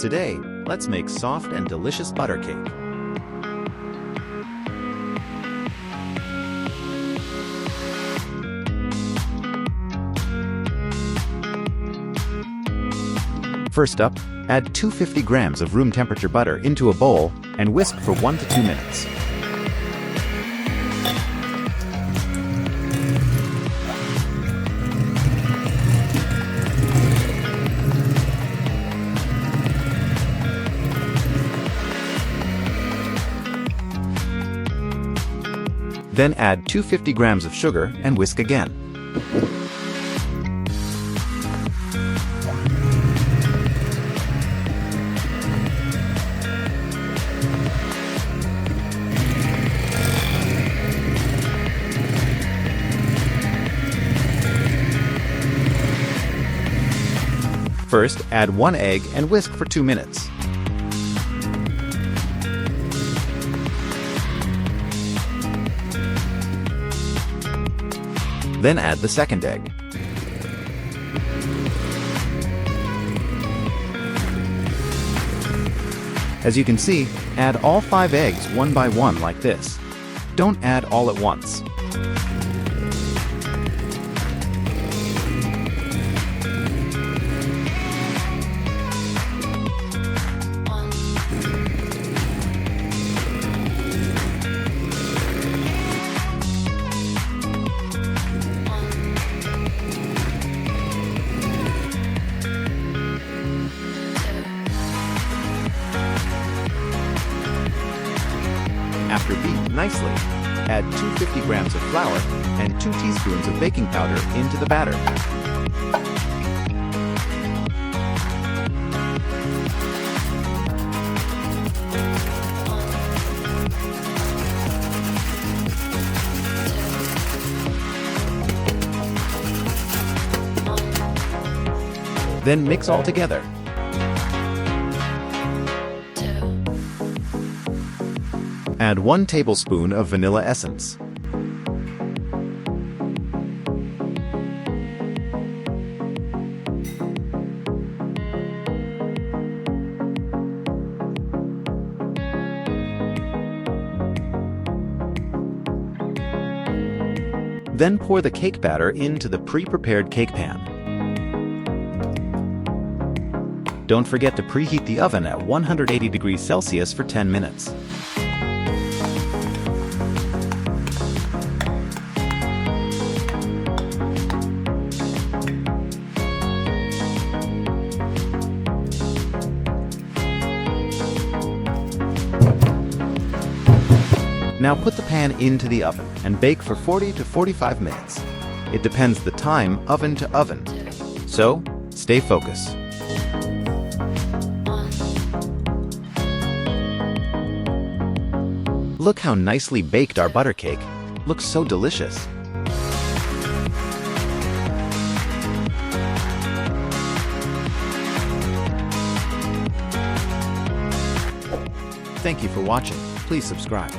Today, let's make soft and delicious butter cake. First up, add 250 grams of room temperature butter into a bowl and whisk for 1 to 2 minutes. Then add 250 grams of sugar and whisk again. First, add 1 egg and whisk for 2 minutes. Then add the second egg. As you can see, add all 5 eggs one by one like this. Don't add all at once. After beaten nicely, add 250 grams of flour and 2 teaspoons of baking powder into the batter. Then mix all together. Add 1 tablespoon of vanilla essence. Then pour the cake batter into the pre-prepared cake pan. Don't forget to preheat the oven at 180 degrees Celsius for 10 minutes. Now put the pan into the oven and bake for 40 to 45 minutes. It depends the time oven to oven. So, stay focused. Look how nicely baked our butter cake. Looks so delicious. Thank you for watching. Please subscribe.